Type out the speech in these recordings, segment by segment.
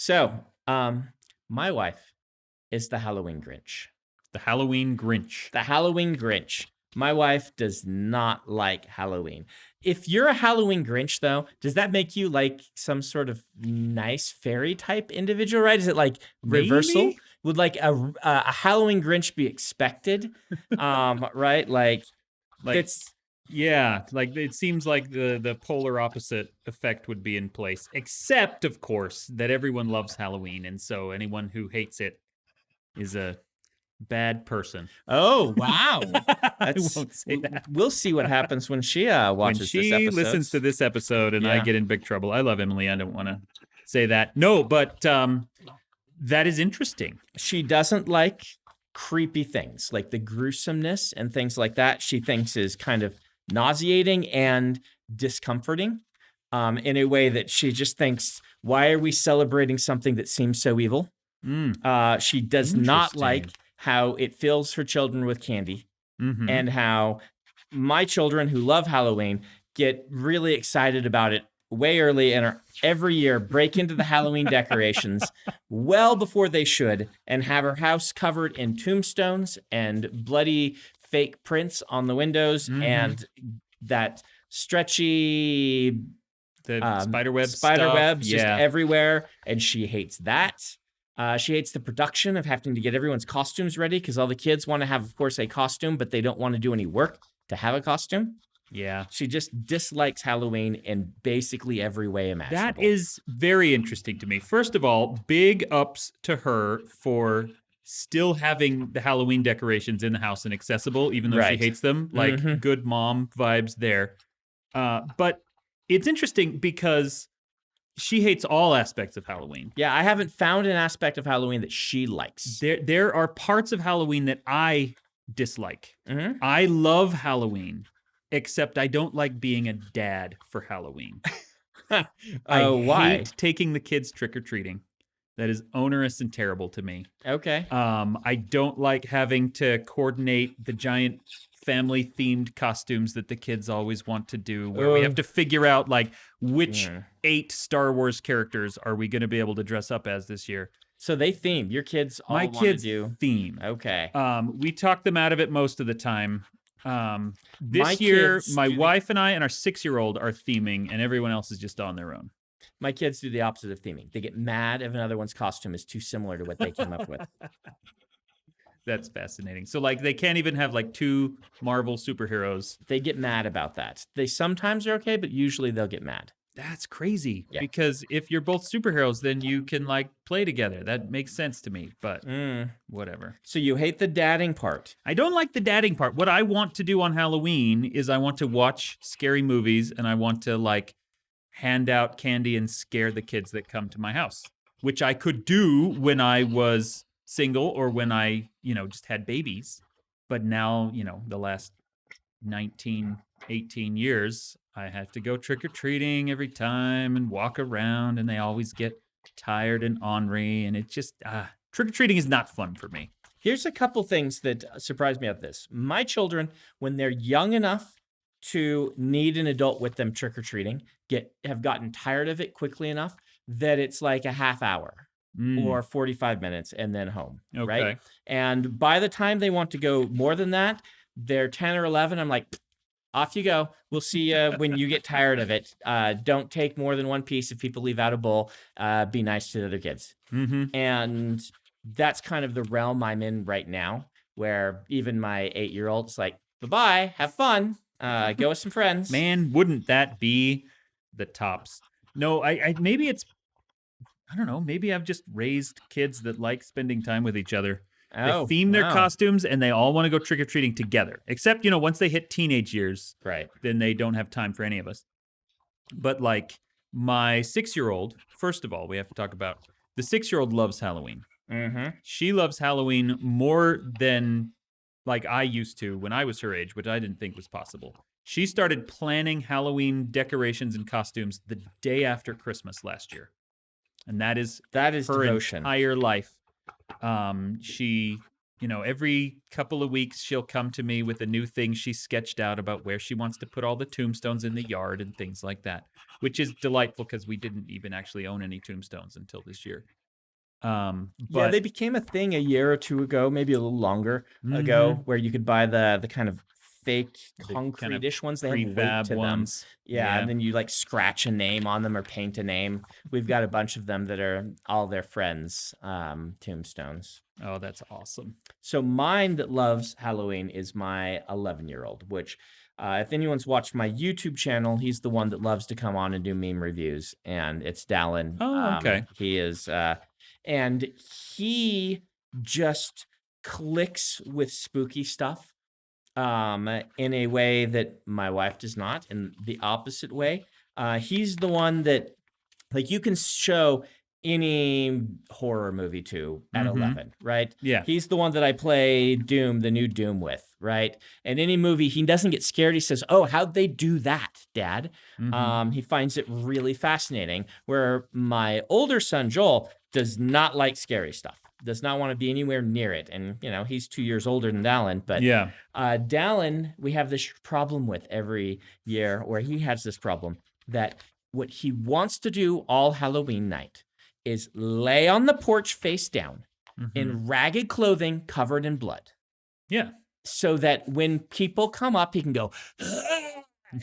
So, my wife is the Halloween Grinch. The Halloween Grinch. The Halloween Grinch. My wife does not like Halloween. If you're a Halloween Grinch, though, does that make you like some sort of nice fairy type individual, right? Is it like reversal? Maybe? Would like a Halloween Grinch be expected? Right? Like it's Yeah, like it seems like the polar opposite effect would be in place, except, of course, that everyone loves Halloween, and so anyone who hates it is a bad person. oh wow. I won't say that. We'll see what happens when she watches When this she episode. listens to this episode and I Yeah. get in big trouble. I love Emily. I don't want to say that. No, but that is interesting. She doesn't like creepy things, like the gruesomeness and things like that. She thinks is kind of nauseating and discomforting in a way that she just thinks, why are we celebrating something that seems so evil? She does not Interesting. like how it fills her children with candy Mhm. and how my children who love Halloween get really excited about it way early and are every year break into the Halloween decorations well before they should and have her house covered in tombstones and bloody fake prints on the windows and that stretchy The spiderweb spiderwebs stuff. just Yeah. everywhere, and she hates that. She hates the production of having to get everyone's costumes ready because all the kids want to have, of course, a costume, but they don't want to do any work to have a costume. Yeah. She just dislikes Halloween in basically every way imaginable. That is very interesting to me. First of all, big ups to her for still having the Halloween decorations in the house and accessible, even though Right. she hates them. Like, good mom vibes there. But it's interesting because she hates all aspects of Halloween. Yeah, I haven't found an aspect of Halloween that she likes. There are parts of Halloween that I dislike. Mhm. I love Halloween, except I don't like being a dad for Halloween. I Why? hate taking the kids trick-or-treating. That is onerous and terrible to me. Okay. I don't like having to coordinate the giant family-themed costumes that the kids always want to do, where we have to figure out, like, which 8 Star Wars characters are we going to be able to dress up as this year. So they theme. Your kids all My want kids to do. theme. Okay. We talk them out of it most of the time. This My year, kids my do the- wife and I and our 6-year-old are theming, and everyone else is just on their own. My kids do the opposite of theming. They get mad if another one's costume is too similar to what they came up with. That's fascinating. So, like, they can't even have, like, 2 Marvel superheroes. They get mad about that. They sometimes are okay, but usually they'll get mad. That's crazy. Yeah. Because if you're both superheroes, then you can, like, play together. That makes sense to me, but whatever. So you hate the dadding part. I don't like the dadding part. What I want to do on Halloween is I want to watch scary movies and I want to, like, hand out candy and scare the kids that come to my house, which I could do when I was single or when I, just had babies. But now, the last 19, 18 years, I have to go trick-or-treating every time and walk around, and they always get tired and ornery, and it just, trick-or-treating is not fun for me. Here's a couple things that surprised me about this. My children, when they're young enough to need an adult with them trick-or-treating, have gotten tired of it quickly enough that it's like a half hour or 45 minutes and then home, right? Okay. And by the time they want to go more than that, they're 10 or 11. I'm like, off you go. We'll see you when you get tired of it. Don't take more than one piece if people leave out a bowl. Be nice to the other kids. And that's kind of the realm I'm in right now, where even my 8-year-old's like, bye-bye, have fun, go with some friends. Man, wouldn't that be the tops? No, I maybe it's, I don't know, maybe I've just raised kids that like spending time with each other. They theme their costumes and they all want to go trick-or-treating together. Except, once they hit teenage years, right, then they don't have time for any of us. But like my 6-year-old, first of all, we have to talk about the 6-year-old loves Halloween. She loves Halloween more than like I used to when I was her age, which I didn't think was possible. She started planning Halloween decorations and costumes the day after Christmas last year. And that is her devotion. Entire life. She, every couple of weeks she'll come to me with a new thing she sketched out about where she wants to put all the tombstones in the yard and things like that, which is delightful because we didn't even actually own any tombstones until this year. But they became a thing a year or two ago, maybe a little longer ago, where you could buy the kind of fake concrete-ish ones. They have weight prefab to them. ones. Yeah, and then you like scratch a name on them or paint a name. We've got a bunch of them that are all their friends' tombstones. Oh, that's awesome. So mine that loves Halloween is my 11-year-old, which if anyone's watched my YouTube channel, he's the one that loves to come on and do meme reviews, and it's Dallin. Oh, okay. He is, and he just clicks with spooky stuff in a way that my wife does not, in the opposite way. He's the one that, like, you can show any horror movie to at 11, right? Yeah. He's the one that I play Doom, the new Doom with, right? And any movie, he doesn't get scared. He says, "Oh, how'd they do that, Dad?" He finds it really fascinating. Where my older son, Joel, does not like scary stuff. Does not want to be anywhere near it. And, you know, he's 2 years older than Dallin. But Yeah. Dallin, we have this problem with every year, where he has this problem that what he wants to do all Halloween night is lay on the porch face down in ragged clothing covered in blood. Yeah. So that when people come up, he can go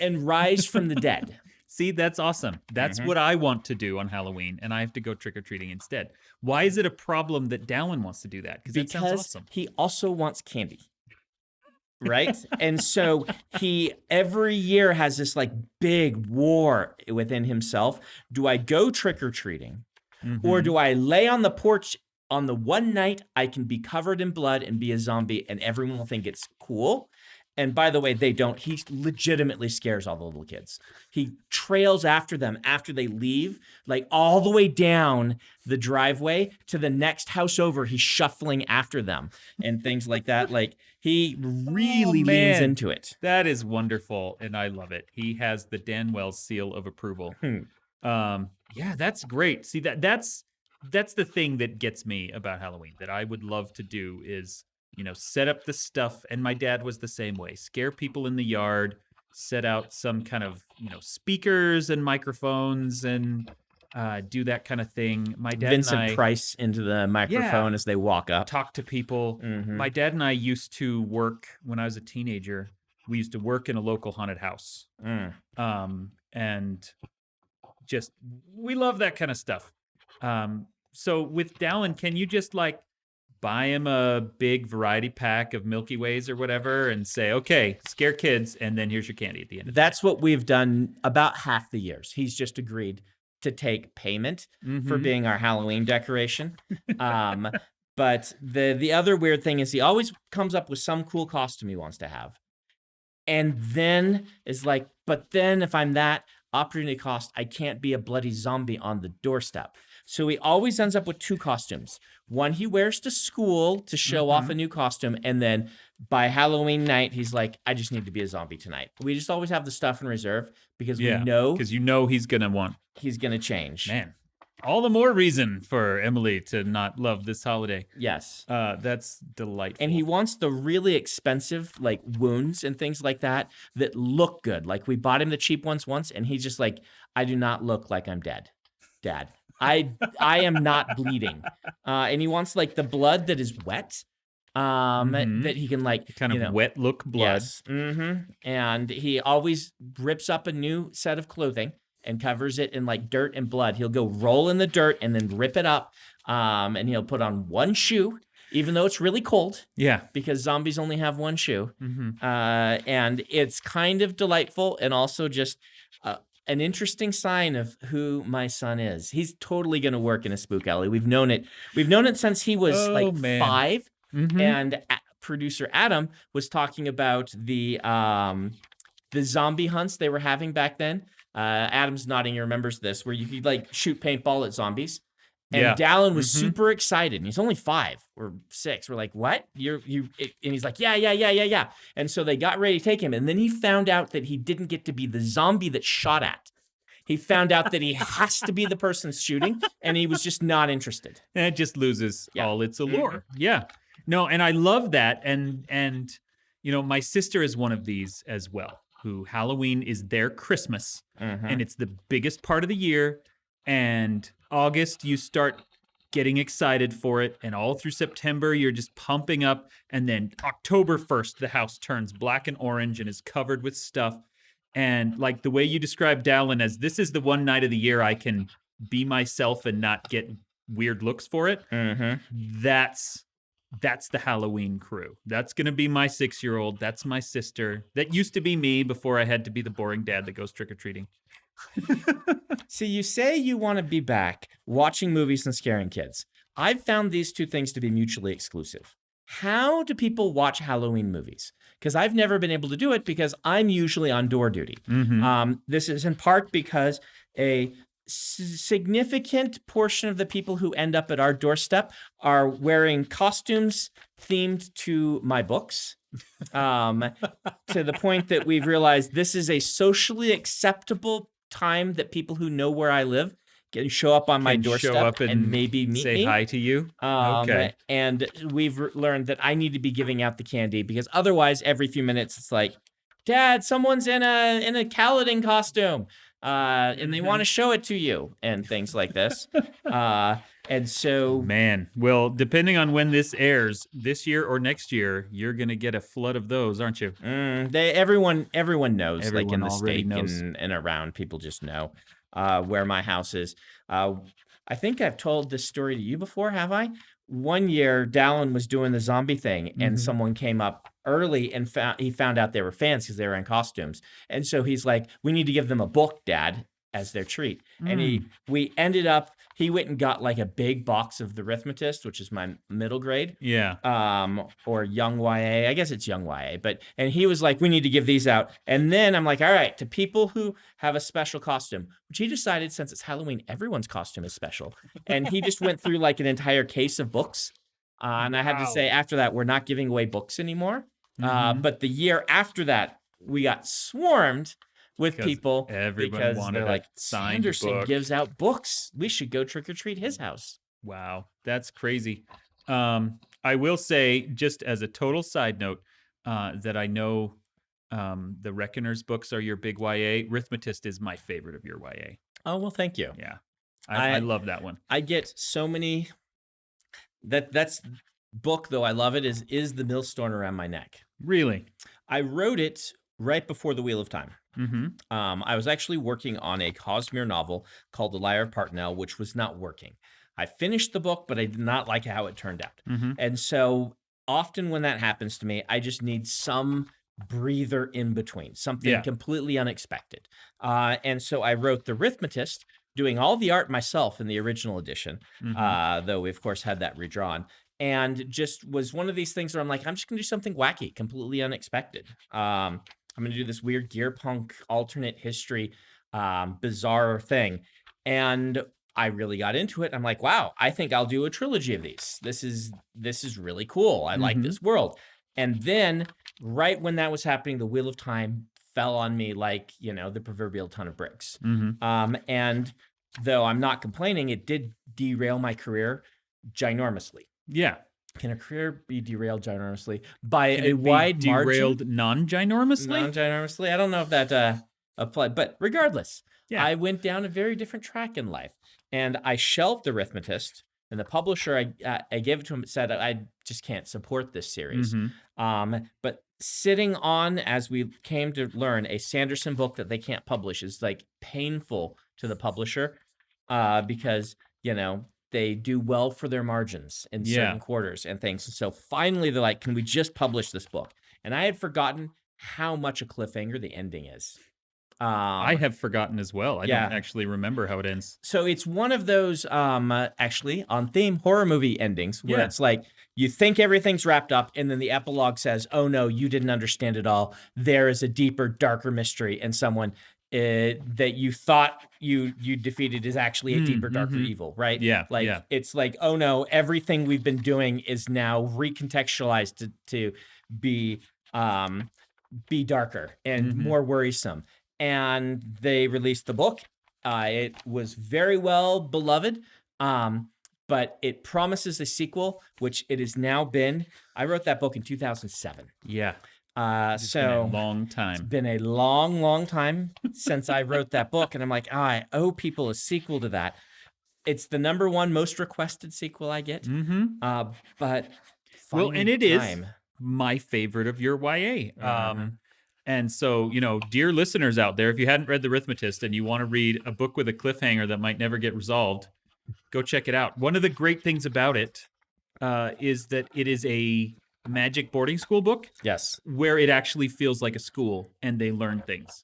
and rise from the dead. See, that's awesome. That's what I want to do on Halloween, and I have to go trick-or-treating instead. Why is it a problem that Dallin wants to do that? Because that sounds awesome. He also wants candy. Right? And so he every year has this like big war within himself. Do I go trick-or-treating? Or do I lay on the porch on the one night I can be covered in blood and be a zombie and everyone will think it's cool? And by the way, they don't. He legitimately scares all the little kids. He trails after them after they leave, like all the way down the driveway to the next house over. He's shuffling after them and things like that. Like he really leans into it. That is wonderful, and I love it. He has the Dan Wells seal of approval. Yeah, that's great. See, that's the thing that gets me about Halloween that I would love to do is, you know, set up the stuff. And my dad was the same way. Scare people in the yard, set out some kind of, you know, speakers and microphones and do that kind of thing. My dad Vincent and I Price into the microphone as they walk up. Talk to people. My dad and I used to work when I was a teenager. We used to work in a local haunted house. And just, we love that kind of stuff. So with Dallin, can you just like buy him a big variety pack of Milky Ways or whatever and say, okay, scare kids, and then here's your candy at the end of That's what we've done about half the years. He's just agreed to take payment for being our Halloween decoration. But the other weird thing is he always comes up with some cool costume he wants to have. And then is like, but then if I'm that opportunity cost, I can't be a bloody zombie on the doorstep. So he always ends up with two costumes. One he wears to school to show off a new costume, and then by Halloween night, he's like, I just need to be a zombie tonight. We just always have the stuff in reserve because we know because you know he's gonna change. Man, all the more reason for Emily to not love this holiday. Yes. That's delightful. And he wants the really expensive like wounds and things like that look good. Like we bought him the cheap ones once, and he's just like, I do not look like I'm dead, Dad. I am not bleeding. And he wants like the blood that is wet. That he can like kind of wet look blood. Yes. And he always rips up a new set of clothing and covers it in like dirt and blood. He'll go roll in the dirt and then rip it up. And he'll put on one shoe, even though it's really cold. Yeah. Because zombies only have one shoe. And it's kind of delightful and also just an interesting sign of who my son is. He's totally going to work in a spook alley. We've known it. We've known it since he was 5. And producer Adam was talking about the zombie hunts they were having back then. Adam's nodding. He remembers this, where you could like shoot paintball at zombies. And Dallin was super excited. And he's only 5 or 6. We're like, what? And he's like, yeah. And so they got ready to take him. And then he found out that he didn't get to be the zombie that's shot at. He found out that he has to be the person shooting. And he was just not interested. And it just loses all its allure. Yeah. No, and I love that. And you know, my sister is one of these as well, who Halloween is their Christmas. And it's the biggest part of the year. And August, you start getting excited for it. And all through September, you're just pumping up. And then October 1st, the house turns black and orange and is covered with stuff. And like the way you described Dallin as this is the one night of the year I can be myself and not get weird looks for it. That's the Halloween crew. That's going to be my 6-year-old. That's my sister. That used to be me before I had to be the boring dad that goes trick-or-treating. See, you say you want to be back watching movies and scaring kids. I've found these two things to be mutually exclusive. How do people watch Halloween movies? Because I've never been able to do it because I'm usually on door duty. This is in part because a significant portion of the people who end up at our doorstep are wearing costumes themed to my books, to the point that we've realized this is a socially acceptable time that people who know where I live can show up on my doorstep and maybe meet say me. hi to you. Okay. And we've learned that I need to be giving out the candy because otherwise every few minutes it's like, Dad, someone's in a Kaladin costume. And they want to show it to you and things like this. And so, man, well, depending on when this airs, this year or next year, you're going to get a flood of those, aren't you? Everyone knows, Everyone like in the already state knows. and around, people just know where my house is. I think I've told this story to you before, have I? One year, Dallin was doing the zombie thing, and someone came up early and he found out they were fans because they were in costumes. And so he's like, we need to give them a book, Dad, as their treat. And he went and got like a big box of The Arithmetist, which is my middle grade. Yeah. Or young YA. I guess it's young YA. And he was like, we need to give these out. And then I'm like, all right, to people who have a special costume, which he decided since it's Halloween, everyone's costume is special. And he just went through like an entire case of books. And I had to say after that, we're not giving away books anymore. But the year after that, we got swarmed with people everyone wanted they're like, signed Sanderson book. gives out books. We should go trick or treat his house. Wow, that's crazy. I will say, just as a total side note, that I know the Reckoners books are your big YA. Arithmetist is my favorite of your YA. Oh, well, thank you. Yeah, I love that one. I get so many. That's book though. I love it. Is the millstone around my neck? Really? I wrote it right before the Wheel of Time. I was actually working on a Cosmere novel called The Liar of Partnell, which was not working. I finished the book, but I did not like how it turned out. And so often when that happens to me, I just need some breather in between, something completely unexpected. And so I wrote The Arithmetist, doing all the art myself in the original edition, though we, of course, had that redrawn. And just was one of these things where I'm like, I'm just going to do something wacky, completely unexpected. I'm going to do this weird gear punk alternate history, bizarre thing. And I really got into it. I'm like, wow, I think I'll do a trilogy of these. This is really cool. I like this world. And then right when that was happening, the Wheel of Time fell on me like, the proverbial ton of bricks. And though I'm not complaining, it did derail my career ginormously. Yeah. Can a career be derailed ginormously by a wide margin? Derailed non-ginormously? Non-ginormously. I don't know if that applied, but regardless, Yeah. I went down a very different track in life, and I shelved The Arithmetist. And the publisher I gave it to him said, I just can't support this series. But sitting on, as we came to learn, a Sanderson book that they can't publish is like painful to the publisher because they do well for their margins in certain quarters and things. And so finally they're like, can we just publish this book? And I had forgotten how much a cliffhanger the ending is. I have forgotten as well. I don't actually remember how it ends. So it's one of those, actually, on theme horror movie endings where it's like you think everything's wrapped up and then the epilogue says, oh no, you didn't understand it all. There is a deeper, darker mystery and someone that you thought you defeated is actually a deeper, darker evil, right? Yeah. It's like, oh no, everything we've been doing is now recontextualized to be darker and more worrisome. And they released the book. It was very well beloved, but it promises a sequel, which it has now been. I wrote that book in 2007. Yeah. So been a long time. It's been a long, long time since I wrote that book. And I'm like, I owe people a sequel to that. It's the number one most requested sequel I get. Mm-hmm. But Well, finding and it is time. my favorite of your YA. Mhm. And so, dear listeners out there, if you hadn't read The Arithmetist and you want to read a book with a cliffhanger that might never get resolved, go check it out. One of the great things about it is that it is a magic boarding school book Yes. where it actually feels like a school and they learn things.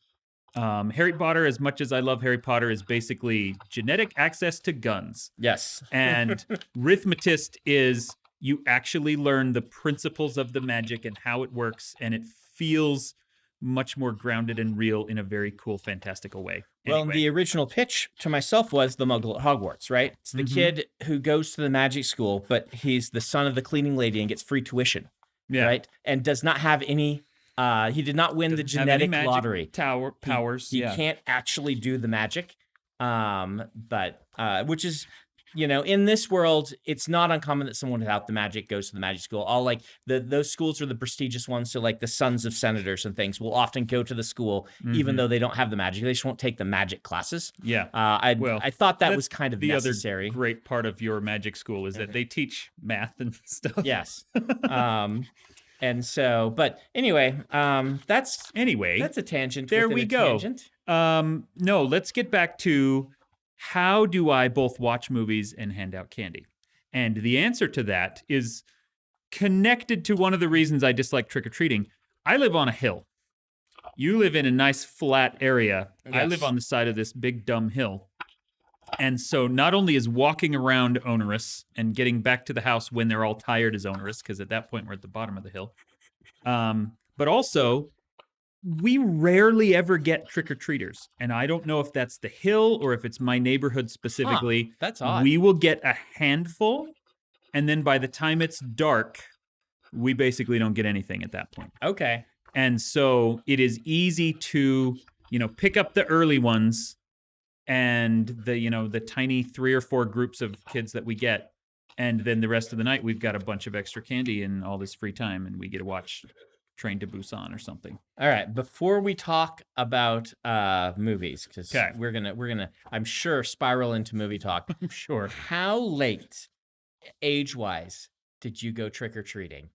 Harry Potter, as much as I love Harry Potter, is basically genetic access to guns. Yes. And Arithmetist is you actually learn the principles of the magic and how it works, and it feels much more grounded and real in a very cool, fantastical way. Well, Anyway. the original pitch to myself was the Muggle at Hogwarts, right? It's the kid who goes to the magic school, but he's the son of the cleaning lady and gets free tuition, right? And does not have any. He did not win the genetic lottery. Powers. He can't actually do the magic, but which is. In this world, it's not uncommon that someone without the magic goes to the magic school. All like those schools are the prestigious ones. So like the sons of senators and things will often go to the school, even though they don't have the magic. They just won't take the magic classes. Yeah. I thought that was kind of necessary. The other great part of your magic school is that they teach math and stuff. Yes. And so, but anyway, that's a tangent. There we go. Tangent. No, let's get back to how do I both watch movies and hand out candy? And the answer to that is connected to one of the reasons I dislike trick-or-treating. I live on a hill. You live in a nice flat area. Yes. I live on the side of this big dumb hill. And so not only is walking around onerous and getting back to the house when they're all tired is onerous, because at that point we're at the bottom of the hill, but also we rarely ever get trick-or-treaters. And I don't know if that's the hill or if it's my neighborhood specifically. That's odd. We will get a handful, and then by the time it's dark, we basically don't get anything at that point. Okay. And so it is easy to, pick up the early ones and the tiny 3 or 4 groups of kids that we get. And then the rest of the night, we've got a bunch of extra candy and all this free time, and we get to watch Train to Busan or something. All right. Before we talk about movies, because we're gonna, I'm sure, spiral into movie talk. I'm sure. How late, age-wise, did you go trick-or-treating?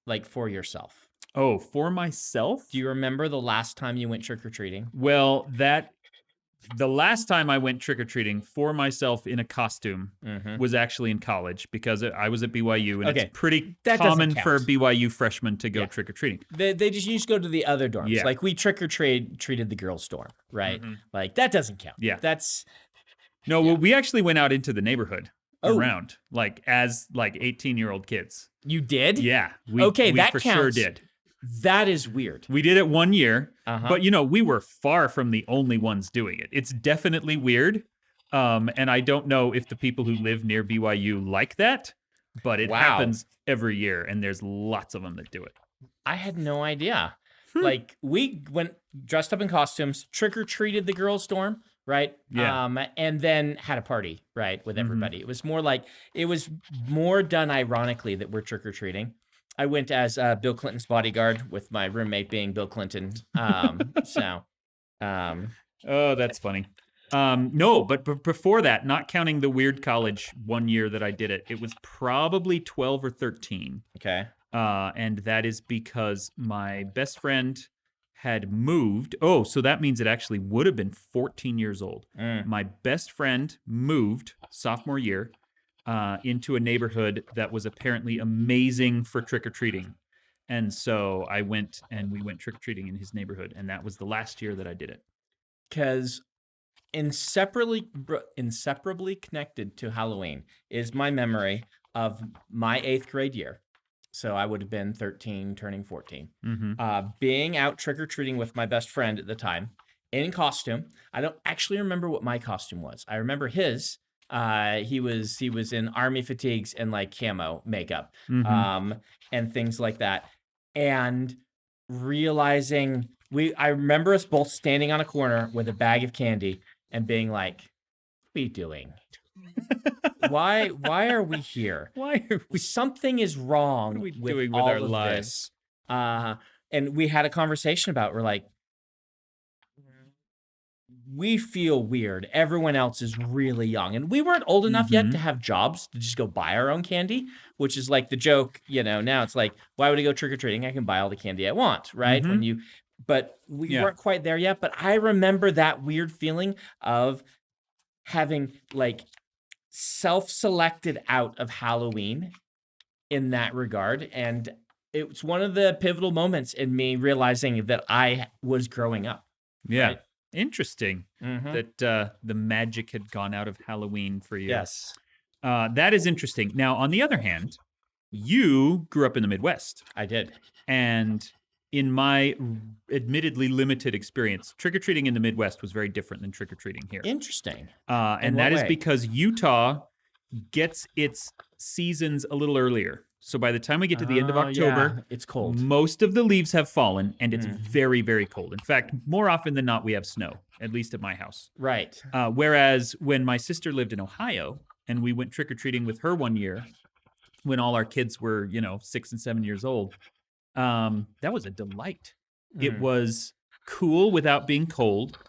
Like for yourself? Oh, for myself? Do you remember the last time you went trick-or-treating? Well, the last time I went trick-or-treating for myself in a costume was actually in college because I was at BYU, and it's pretty common for BYU freshmen to go trick-or-treating. They just used to go to the other dorms. Yeah. Like we treated the girls' dorm, right? Like that doesn't count. Yeah. That's... No, well, we actually went out into the neighborhood around, as 18-year-old kids. You did? Yeah. We that for counts. sure did. That is weird. We did it 1 year, but we were far from the only ones doing it. It's definitely weird, and I don't know if the people who live near BYU like that, but it happens every year, and there's lots of them that do it. I had no idea. Like we went dressed up in costumes, trick-or-treated the girls' dorm, right? Yeah. And then had a party, right, with everybody. It was more done ironically that we're trick-or-treating. I went as Bill Clinton's bodyguard with my roommate being Bill Clinton. Oh, that's funny. No, but before that, not counting the weird college 1 year that I did it, it was probably 12 or 13. Okay. And that is because my best friend had moved. Oh, so that means it actually would have been 14 years old. My best friend moved sophomore year into a neighborhood that was apparently amazing for trick-or-treating. And so I went and we went trick-or-treating in his neighborhood. And that was the last year that I did it. Because inseparably connected to Halloween is my memory of my 8th grade year. So I would have been 13, turning 14. Being out trick-or-treating with my best friend at the time in costume. I don't actually remember what my costume was. I remember his. He was in army fatigues and like camo makeup, and things like that. And realizing I remember us both standing on a corner with a bag of candy and being like, what are we doing? Why are we here? Something is wrong what are we with doing with all our of lives? This. And we had a conversation about, we're like, we feel weird. Everyone else is really young. And we weren't old enough yet to have jobs to just go buy our own candy, which is like the joke, now it's like, why would I go trick-or-treating? I can buy all the candy I want, right? But we weren't quite there yet. But I remember that weird feeling of having like self-selected out of Halloween in that regard. And it was one of the pivotal moments in me realizing that I was growing up. Yeah. Right? Interesting that the magic had gone out of Halloween for you. Yes. That is interesting. Now, on the other hand, you grew up in the Midwest. I did. And in my admittedly limited experience, trick-or-treating in the Midwest was very different than trick-or-treating here. Interesting. And that is because Utah gets its seasons a little earlier. So by the time we get to the end of October, it's cold. Most of the leaves have fallen, and it's very, very cold. In fact, more often than not, we have snow, at least at my house. Right. Whereas when my sister lived in Ohio, and we went trick-or-treating with her one year, when all our kids were, 6 and 7 years old, that was a delight. It was cool without being cold,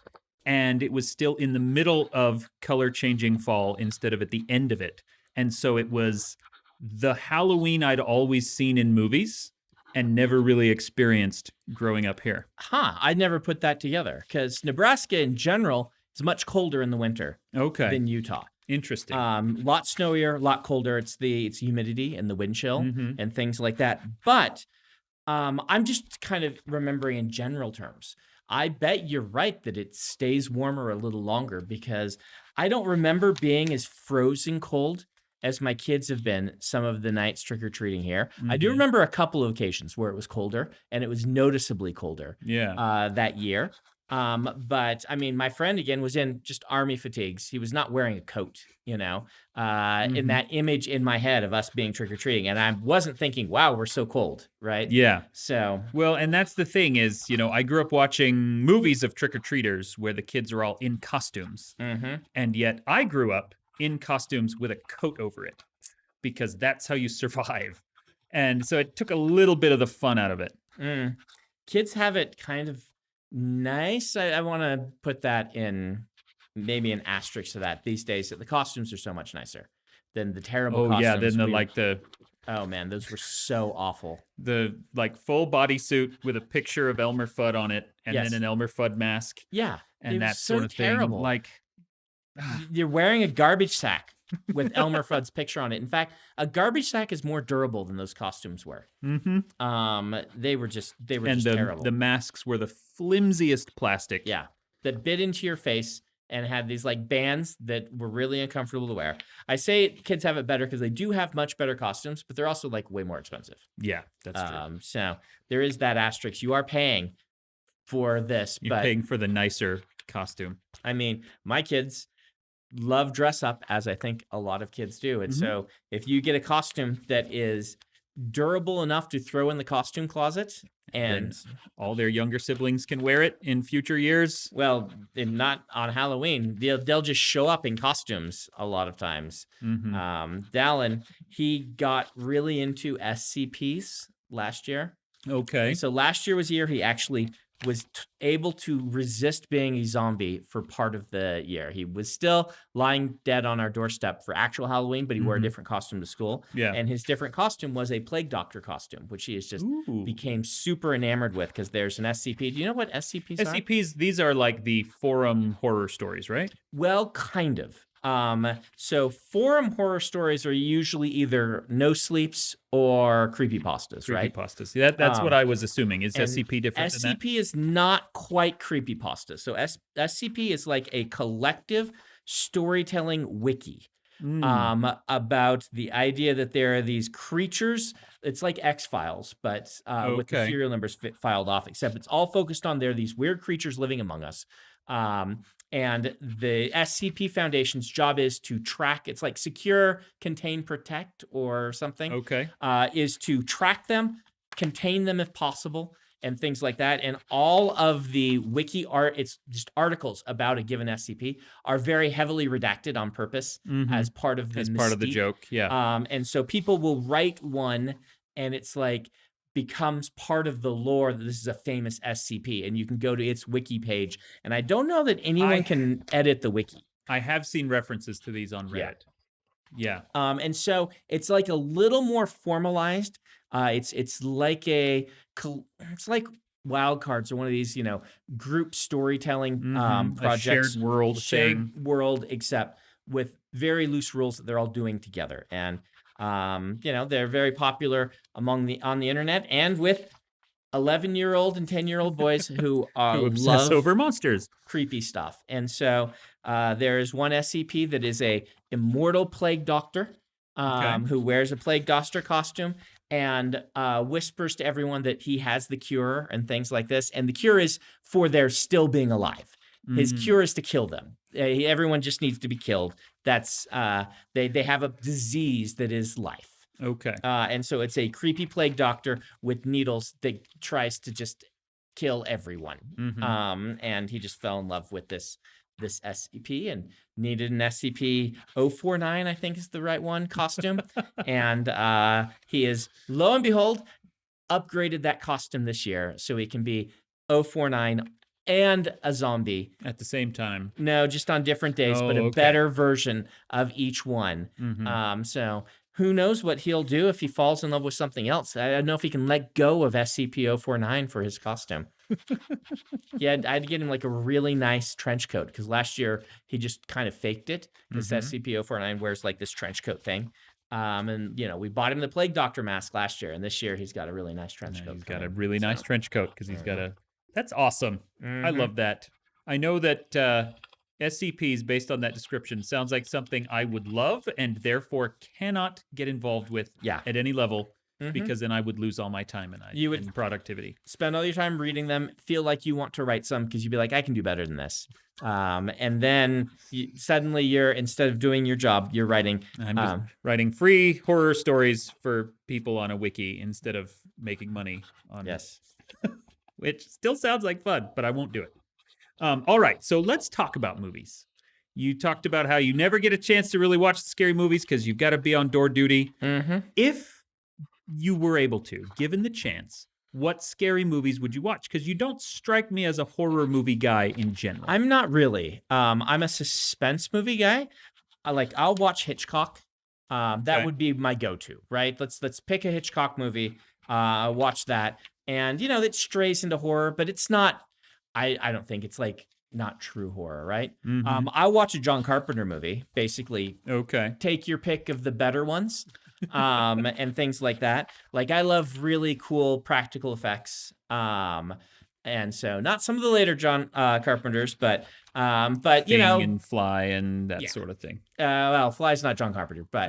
and it was still in the middle of color-changing fall instead of at the end of it. And so it was the Halloween I'd always seen in movies and never really experienced growing up here. I never put that together because Nebraska in general is much colder in the winter than Utah. Interesting. Lot snowier, a lot colder. It's humidity and the wind chill and things like that. But I'm just kind of remembering in general terms. I bet you're right that it stays warmer a little longer because I don't remember being as frozen cold as my kids have been some of the nights trick-or-treating here. I do remember a couple of occasions where it was colder, and it was noticeably colder that year. But, I mean, my friend, again, was in just army fatigues. He was not wearing a coat, in that image in my head of us being trick-or-treating. And I wasn't thinking, wow, we're so cold, right? Yeah. So. Well, and that's the thing is, I grew up watching movies of trick-or-treaters where the kids are all in costumes. And yet I grew up in costumes with a coat over it because that's how you survive. And so it took a little bit of the fun out of it. Kids have it kind of nice. I want to put that in maybe an asterisk to that these days. The costumes are so much nicer than the terrible costumes. Oh, yeah. Then oh, man, those were so awful. The full bodysuit with a picture of Elmer Fudd on it and then an Elmer Fudd mask. Yeah. And that so sort of terrible. thing. You're wearing a garbage sack with Elmer Fudd's picture on it. In fact, a garbage sack is more durable than those costumes were. They were just terrible. The masks were the flimsiest plastic. Yeah, that bit into your face and had these like bands that were really uncomfortable to wear. I say kids have it better because they do have much better costumes, but they're also like way more expensive. Yeah, that's true. So there is that asterisk. You are paying for this. You're paying for the nicer costume. I mean, my kids love dress up, as I think a lot of kids do. And so if you get a costume that is durable enough to throw in the costume closet and all their younger siblings can wear it in future years. Well, and not on Halloween. They'll just show up in costumes a lot of times. Dallin, he got really into SCPs last year. Okay. So last year was the year he actually was able to resist being a zombie for part of the year. He was still lying dead on our doorstep for actual Halloween, but he wore a different costume to school. Yeah. And his different costume was a plague doctor costume, which he has just became super enamored with because there's an SCP. Do you know what SCPs are? SCPs, these are like the forum horror stories, right? Well, kind of. So forum horror stories are usually either no sleeps or creepypastas, right? Creepypastas. That's what I was assuming. Is SCP different than that? SCP is not quite creepypasta. So SCP is like a collective storytelling wiki about the idea that there are these creatures. It's like X-Files, but with the serial numbers filed off, except it's all focused on there are these weird creatures living among us. And the SCP Foundation's job is to track, it's like secure, contain, protect or something. Okay. Is to track them, contain them if possible, and things like that. And all of the wiki art, it's just articles about a given SCP, are very heavily redacted on purpose as part of the part of the joke. Yeah. And so people will write one, and it's like becomes part of the lore that this is a famous SCP, and you can go to its wiki page. And I don't know that anyone can edit the wiki. I have seen references to these on Reddit. Yeah. And so it's like a little more formalized. It's like wild cards or one of these, group storytelling projects. A shared world thing. World, except with very loose rules that they're all doing together. And they're very popular on the internet and with 11-year-old and 10-year-old boys who obsess over monsters, creepy stuff. And so there's one SCP that is a immortal plague doctor who wears a plague doctor costume and whispers to everyone that he has the cure and things like this. And the cure is for their still being alive. His cure is to kill them. Everyone just needs to be killed. That's they have a disease that is life. Okay. And so it's a creepy plague doctor with needles that tries to just kill everyone. And he just fell in love with this SCP and needed an SCP-049, I think is the right one, costume. And he is, lo and behold, upgraded that costume this year so he can be 049 and a zombie at the same time. No, just on different days, but a better version of each one. So who knows what he'll do if he falls in love with something else. I don't know if he can let go of SCP-049 for his costume. I had to get him like a really nice trench coat because last year he just kind of faked it. This SCP-049 wears like this trench coat thing. And we bought him the Plague Doctor mask last year, and this year he's got a really nice trench coat. He's got a really nice trench coat because he's got a... That's awesome. I love that. I know that SCPs, based on that description, sounds like something I would love and therefore cannot get involved with at any level because then I would lose all my time and productivity. Spend all your time reading them, feel like you want to write some because you'd be like, I can do better than this. And then suddenly instead of doing your job, you're writing. I'm just writing free horror stories for people on a wiki instead of making money on which still sounds like fun, but I won't do it. All right, so let's talk about movies. You talked about how you never get a chance to really watch scary movies because you've got to be on door duty. If you were able to, given the chance, what scary movies would you watch? Because you don't strike me as a horror movie guy in general. I'm not really. I'm a suspense movie guy. I'll watch Hitchcock. That would be my go-to, right? Let's pick a Hitchcock movie. Watch that. And, it strays into horror, but it's not, I don't think it's not true horror, right? I'll watch a John Carpenter movie, basically. Okay. Take your pick of the better ones and things like that. I love really cool practical effects. And so not some of the later John Carpenters, but Thing and Fly and that sort of thing. Well, Fly's not John Carpenter, but.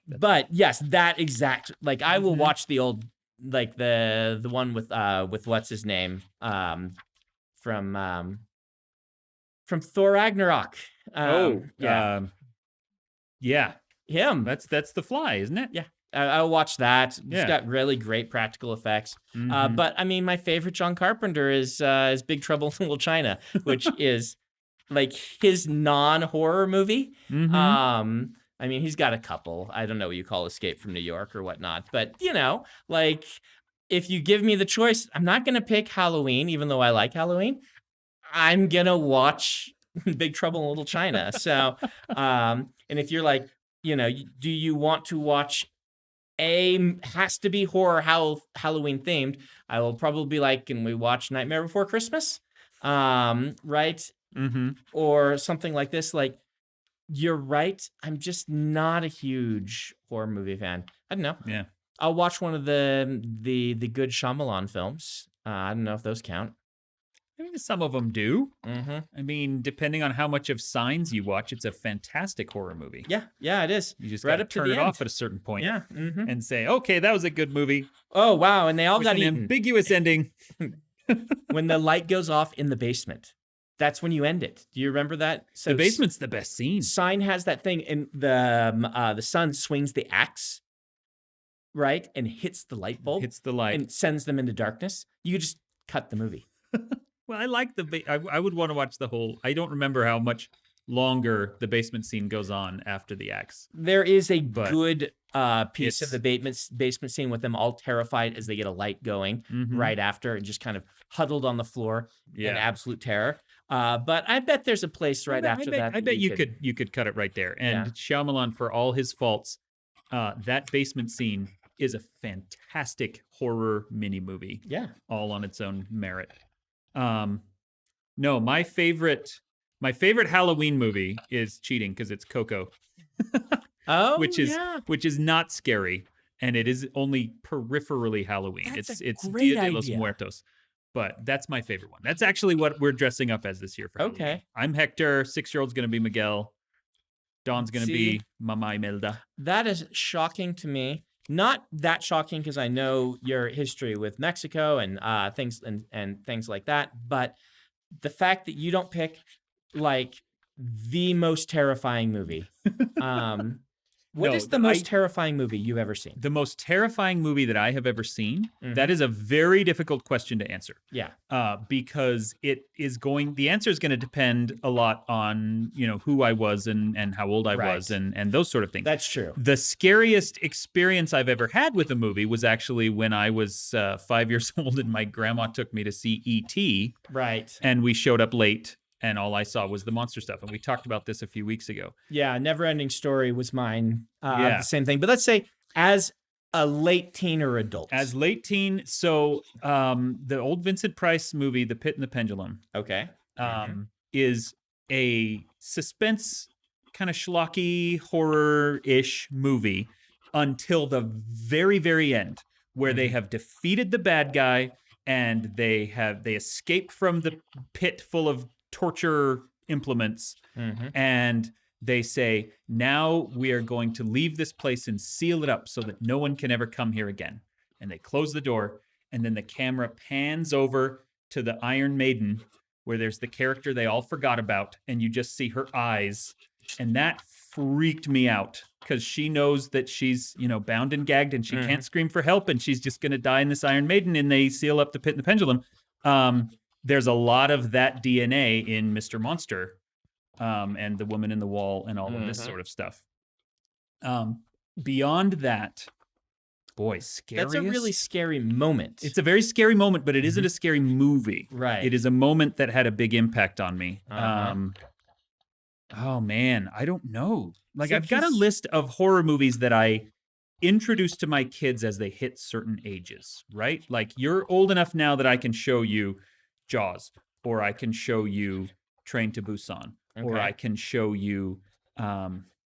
But yes, that exact, I will watch the old, the one with what's his name from Thor Ragnarok. Him. That's the Fly, isn't it? Yeah. I'll watch that. It's got really great practical effects. But I mean, my favorite John Carpenter is Big Trouble in Little China, which is his non-horror movie. I mean, he's got a couple. I don't know what you call Escape from New York or whatnot. But, if you give me the choice, I'm not going to pick Halloween, even though I like Halloween. I'm going to watch Big Trouble in Little China. So, and if you're do you want to watch has to be horror Halloween themed, I will probably be can we watch Nightmare Before Christmas? Right? Or something like this. You're right. I'm just not a huge horror movie fan. I don't know. Yeah. I'll watch one of the good Shyamalan films. I don't know if those count. I mean, some of them do. I mean, depending on how much of Signs you watch, it's a fantastic horror movie. Yeah, it is. You just got to turn it off at a certain point. Yeah. And say, okay, that was a good movie. Oh, wow. And they all got eaten. Ambiguous ending. When the light goes off in the basement. That's when you end it. Do you remember that? So the basement's the best scene. Sign has that thing, and the son swings the axe, right, and hits the light bulb. Hits the light. And sends them into darkness. You could just cut the movie. Well, I like I would want to watch the whole... I don't remember how much longer the basement scene goes on after the acts. There is a But good piece of it's- the basement scene with them all terrified as they get a light going right after and just kind of huddled on the floor in absolute terror. But I bet there's a place right after that. I bet you could cut it right there. And Shyamalan, for all his faults, that basement scene is a fantastic horror mini movie. Yeah. All on its own merit. No, my favorite Halloween movie is cheating because it's Coco. Which is not scary, and it is only peripherally Halloween. That's it's a great Dia de los idea. Muertos. But that's my favorite one. That's actually what we're dressing up as this year for Halloween. Okay. I'm Hector, 6-year-old's gonna be Miguel. Dawn's gonna be Mama Imelda. That is shocking to me. Not that shocking because I know your history with Mexico and things and things like that, but the fact that you don't pick like the most terrifying movie. What is the most terrifying movie you've ever seen? The most terrifying movie that I have ever seen? Mhm. That is a very difficult question to answer. Yeah. Because the answer is going to depend a lot on, who I was and how old I was and those sort of things. That's true. The scariest experience I've ever had with a movie was actually when I was 5 years old and my grandma took me to see E.T. Right. And we showed up late. And all I saw was the monster stuff. And we talked about this a few weeks ago. Yeah, Neverending Story was mine. The same thing. But let's say as a late teen or adult. As late teen, so the old Vincent Price movie, The Pit and the Pendulum, okay, is a suspense kind of schlocky horror-ish movie until the very, very end, where they have defeated the bad guy and they escape from the pit full of torture implements, and they say, now we are going to leave this place and seal it up so that no one can ever come here again. And they close the door, and then the camera pans over to the Iron Maiden, where there's the character they all forgot about, and you just see her eyes. And that freaked me out because she knows that she's, bound and gagged and she can't scream for help, and she's just going to die in this Iron Maiden, and they seal up the Pit and the Pendulum. There's a lot of that DNA in Mr. Monster, and the Woman in the Wall and all of this sort of stuff. Beyond that, boy, scariest. That's a really scary moment. It's a very scary moment, but it isn't a scary movie. Right. It is a moment that had a big impact on me. Oh man, I don't know. Like, I've got a list of horror movies that I introduce to my kids as they hit certain ages, right? Like, you're old enough now that I can show you Jaws, or I can show you Train to Busan, or I can show you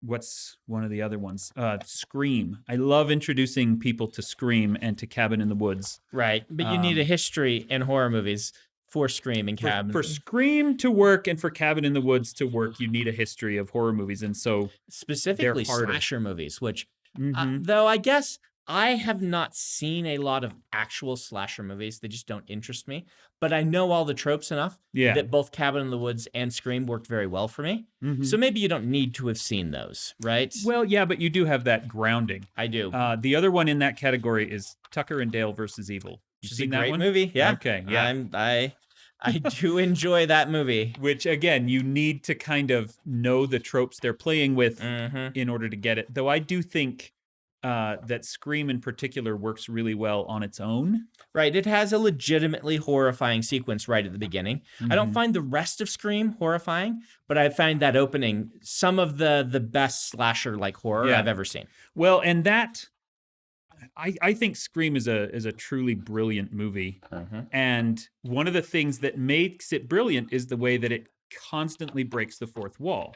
what's one of the other ones? Scream. I love introducing people to Scream and to Cabin in the Woods. Right, but you need a history in horror movies for Scream and Cabin. For Scream to work and for Cabin in the Woods to work, you need a history of horror movies, and so specifically slasher movies, which though I guess I have not seen a lot of actual slasher movies. They just don't interest me. But I know all the tropes enough that both Cabin in the Woods and Scream worked very well for me. So maybe you don't need to have seen those, right? Well, yeah, but you do have that grounding. I do. The other one in that category is Tucker and Dale versus Evil. Which is a great movie. Yeah. Okay. Yeah. I do enjoy that movie. Which, again, you need to kind of know the tropes they're playing with in order to get it. Though I do think that Scream in particular works really well on its own. Right. It has a legitimately horrifying sequence right at the beginning. I don't find the rest of Scream horrifying, but I find that opening some of the best slasher-like horror I've ever seen. Well, and that... I think Scream is a truly brilliant movie. And one of the things that makes it brilliant is the way that it constantly breaks the fourth wall.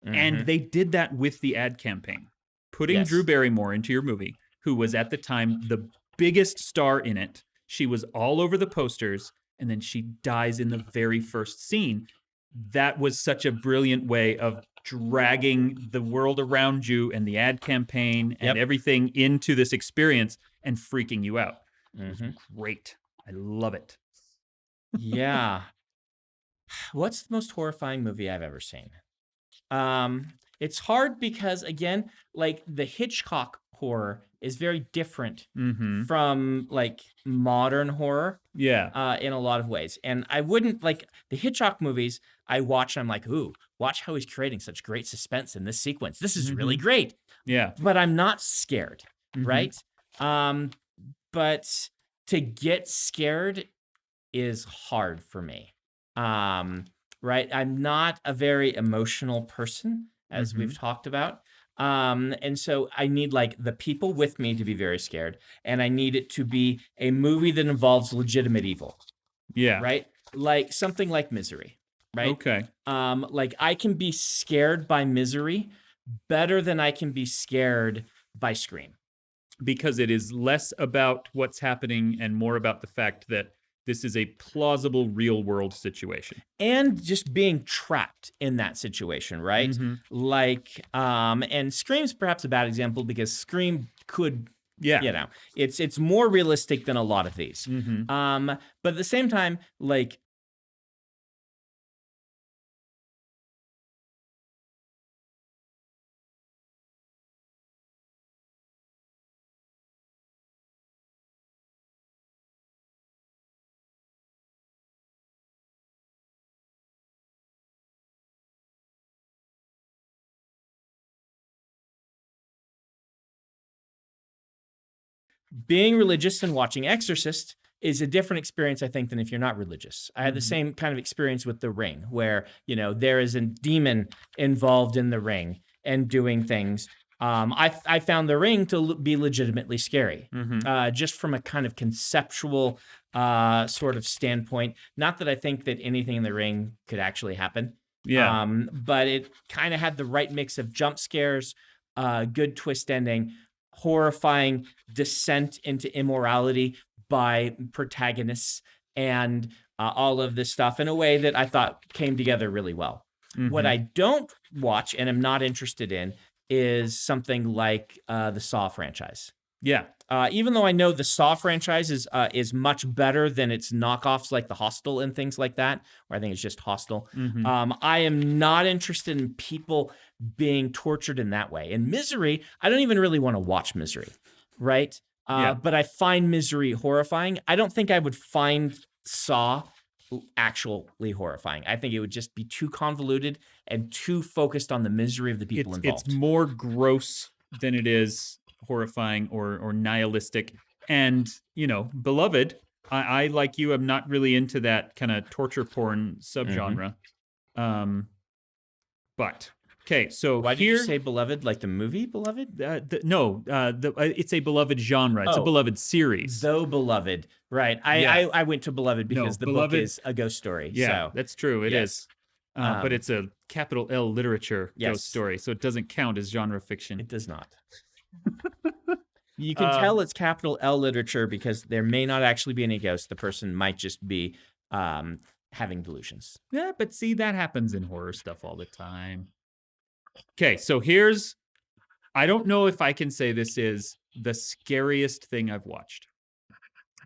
And they did that with the ad campaign. Putting Drew Barrymore into your movie, who was at the time the biggest star in it. She was all over the posters, and then she dies in the very first scene. That was such a brilliant way of dragging the world around you and the ad campaign and everything into this experience and freaking you out. It was great. I love it. Yeah. What's the most horrifying movie I've ever seen? It's hard because, again, like the Hitchcock horror is very different Mm-hmm. from like modern horror Yeah. in a lot of ways. And I wouldn't like the Hitchcock movies I watch, and I'm like, ooh, watch how he's creating such great suspense in this sequence. This is really great. Yeah. But I'm not scared, Mhm. right? But to get scared is hard for me. Right? I'm not a very emotional person, as we've talked about. And so I need like the people with me to be very scared, and I need it to be a movie that involves legitimate evil, Yeah. right? Like something like Misery, right? Okay. Like I can be scared by Misery better than I can be scared by Scream. Because it is less about what's happening and more about the fact that this is a plausible real world situation. And just being trapped in that situation, right? Like, and Scream's perhaps a bad example because Scream could, Yeah. you know, it's more realistic than a lot of these. But at the same time, like, being religious and watching Exorcist is a different experience, I think, than if you're not religious. I had the same kind of experience with The Ring, where, you know, there is a demon involved in The Ring and doing things. I found The Ring to be legitimately scary, just from a kind of conceptual sort of standpoint. Not that I think that anything in The Ring could actually happen. Yeah. But it kind of had the right mix of jump scares, good twist ending, horrifying descent into immorality by protagonists, and all of this stuff in a way that I thought came together really well. What I don't watch and am not interested in is something like the Saw franchise. Yeah. Even though I know the Saw franchise is much better than its knockoffs like the Hostel and things like that, or I think it's just Hostel. I am not interested in people being tortured in that way. In Misery, I don't even really want to watch Misery, right? But I find Misery horrifying. I don't think I would find Saw actually horrifying. I think it would just be too convoluted and too focused on the misery of the people involved. It's more gross than it is horrifying or nihilistic. And, you know, Beloved, I like you, I'm not really into that kind of torture porn subgenre. But okay, so why did you say Beloved, like the movie Beloved? It's a beloved genre. It's a beloved series. Though Beloved, right? I went to Beloved because the Beloved, book is a ghost story. Yeah, so. that's true. It is. But it's a capital L literature ghost story, so it doesn't count as genre fiction. It does not. You can tell it's capital L literature because there may not actually be any ghosts. The person might just be having delusions. Yeah, but see, that happens in horror stuff all the time. Okay, so I don't know if I can say this is the scariest thing I've watched,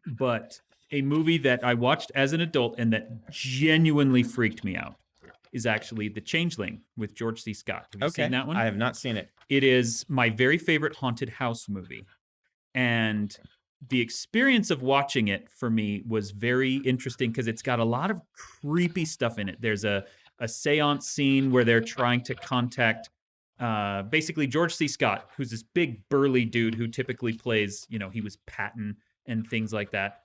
but a movie that I watched as an adult and that genuinely freaked me out is actually The Changeling with George C. Scott. Have you seen that one? I have not seen it. It is my very favorite haunted house movie. And the experience of watching it for me was very interesting because it's got a lot of creepy stuff in it. There's a seance scene where they're trying to contact basically George C. Scott, who's this big burly dude who typically plays, you know, he was Patton and things like that.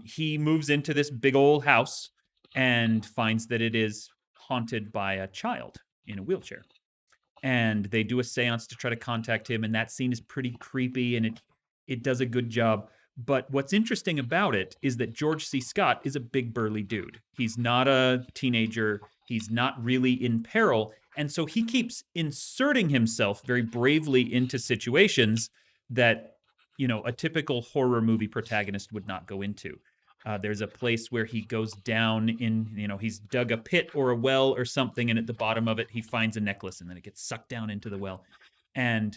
He moves into this big old house and finds that it is haunted by a child in a wheelchair. And they do a seance to try to contact him, and that scene is pretty creepy, and it does a good job. But what's interesting about it is that George C. Scott is a big burly dude. He's not a teenager. He's not really in peril. And so he keeps inserting himself very bravely into situations that, you know, a typical horror movie protagonist would not go into. There's a place where he goes down in, you know, he's dug a pit or a well or something, and at the bottom of it, he finds a necklace, and then it gets sucked down into the well. And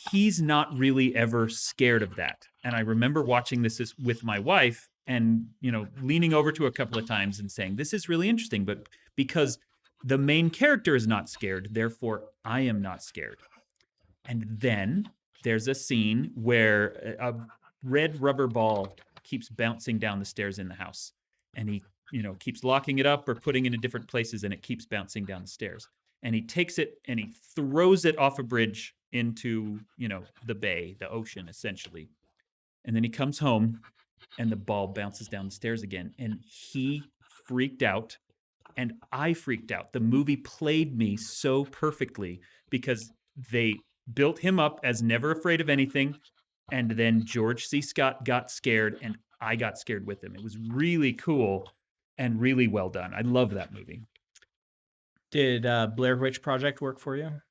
he's not really ever scared of that. And I remember watching this with my wife and, you know, leaning over to a couple of times and saying, this is really interesting, but because the main character is not scared, therefore I am not scared. And then there's a scene where a red rubber ball keeps bouncing down the stairs in the house, and he, keeps locking it up or putting it in different places, and it keeps bouncing down the stairs. And he takes it and he throws it off a bridge into, the bay, the ocean, essentially. And then he comes home, and the ball bounces down the stairs again, and he freaked out, and I freaked out. The movie played me so perfectly because they built him up as never afraid of anything, and then George C. Scott got scared, and I got scared with him. It was really cool and really well done. I love that movie. Did Blair Witch Project work for you?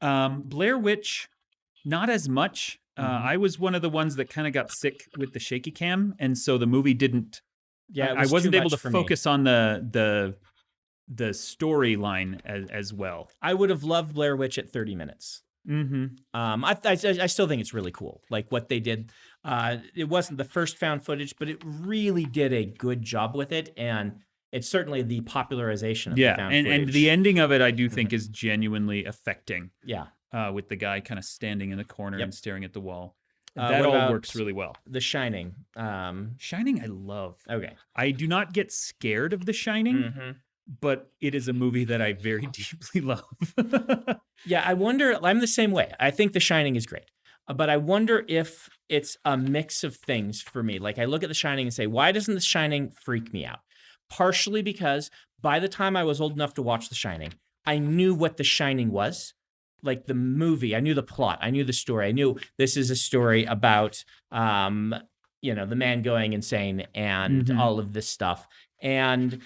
Blair Witch, not as much. Mm-hmm. I was one of the ones that kind of got sick with the shaky cam, and so the movie didn't. Yeah, I wasn't able to focus me. on the storyline as well. I would have loved Blair Witch at 30 minutes. Mm-hmm. I still think it's really cool, like what they did. It wasn't the first found footage, but it really did a good job with it, and it's certainly the popularization of the found footage. And the ending of it, I do think, is genuinely affecting. Yeah. With the guy kind of standing in the corner and staring at the wall. That That all works really well. The Shining. Shining, I love. Okay. I do not get scared of The Shining, but it is a movie that I very deeply love. Yeah, I wonder, I'm the same way. I think The Shining is great, but I wonder if it's a mix of things for me. Like I look at The Shining and say, why doesn't The Shining freak me out? Partially because by the time I was old enough to watch The Shining, I knew what The Shining was. Like the movie, I knew the plot, I knew the story, I knew this is a story about, the man going insane and all of this stuff. And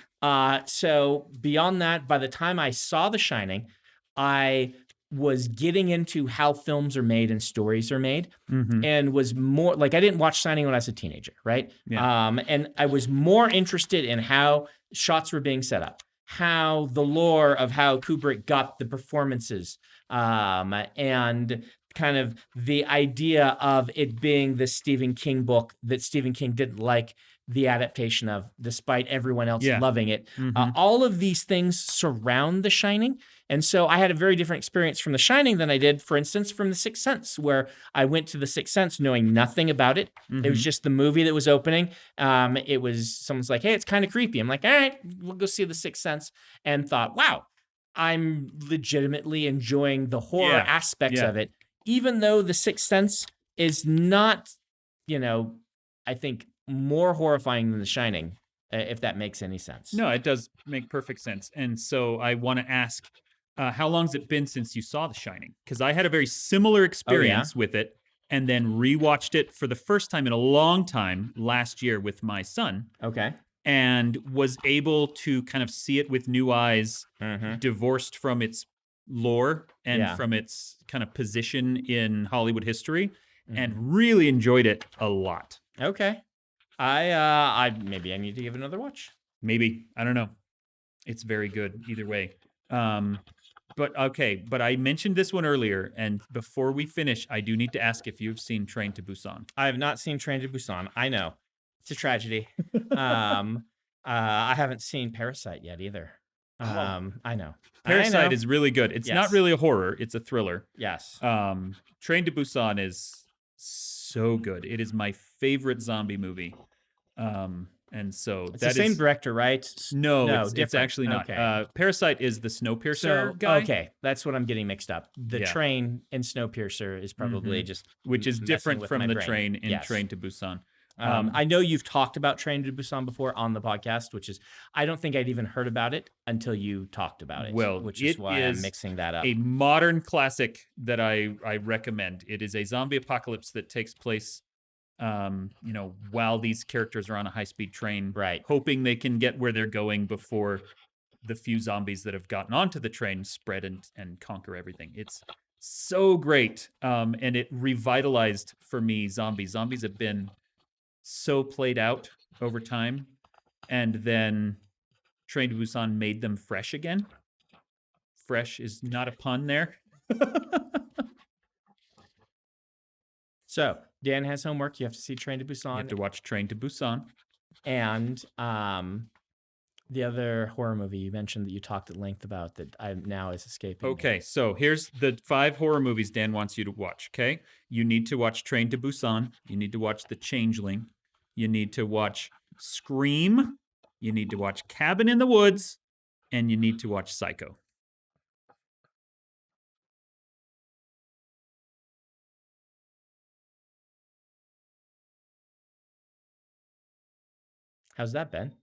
so beyond that, by the time I saw The Shining, I was getting into how films are made and stories are made, and was more like, I didn't watch Shining when I was a teenager, right? Yeah. And I was more interested in how shots were being set up, how the lore of how Kubrick got the performances, and kind of the idea of it being the Stephen King book that Stephen King didn't like the adaptation of, despite everyone else loving it. All of these things surround The Shining. And so I had a very different experience from The Shining than I did, for instance, from The Sixth Sense, where I went to The Sixth Sense knowing nothing about it. It was just the movie that was opening. It was, someone's like, hey, it's kind of creepy. I'm like, all right, we'll go see The Sixth Sense, and thought, wow, I'm legitimately enjoying the horror aspects of it, even though The Sixth Sense is not, I think, more horrifying than The Shining, if that makes any sense. No, it does make perfect sense. And so I want to ask, how long has it been since you saw The Shining? Because I had a very similar experience with it, and then rewatched it for the first time in a long time last year with my son. Okay. And was able to kind of see it with new eyes, divorced from its lore and from its kind of position in Hollywood history, and really enjoyed it a lot. Okay. I maybe I need to give it another watch. Maybe. I don't know. It's very good either way. But I mentioned this one earlier, and before we finish, I do need to ask if you've seen Train to Busan. I have not seen Train to Busan. I know. It's a tragedy. I haven't seen Parasite yet either. I know. Parasite is really good. It's not really a horror. It's a thriller. Yes. Train to Busan is so good. It is my favorite zombie movie. And so it's the same director, right? No, it's actually not. Okay. Parasite is the Snowpiercer guy. Okay, that's what I'm getting mixed up. The Train in Snowpiercer is probably just which is different from the brain. Train in Train to Busan. I know you've talked about Train to Busan before on the podcast, which is, I don't think I'd even heard about it until you talked about it. Well, which is why I'm mixing that up. A modern classic that I recommend. It is a zombie apocalypse that takes place, while these characters are on a high-speed train, right, hoping they can get where they're going before the few zombies that have gotten onto the train spread and conquer everything. It's so great, and it revitalized for me zombies. Zombies have been so played out over time, and then Train to Busan made them fresh again. Fresh is not a pun there. So Dan has homework. You have to see Train to Busan. You have to watch Train to Busan. And The other horror movie you mentioned that you talked at length about that now is escaping me. Okay, so here's the 5 horror movies Dan wants you to watch, okay? You need to watch Train to Busan. You need to watch The Changeling. You need to watch Scream. You need to watch Cabin in the Woods. And you need to watch Psycho. How's that, Ben?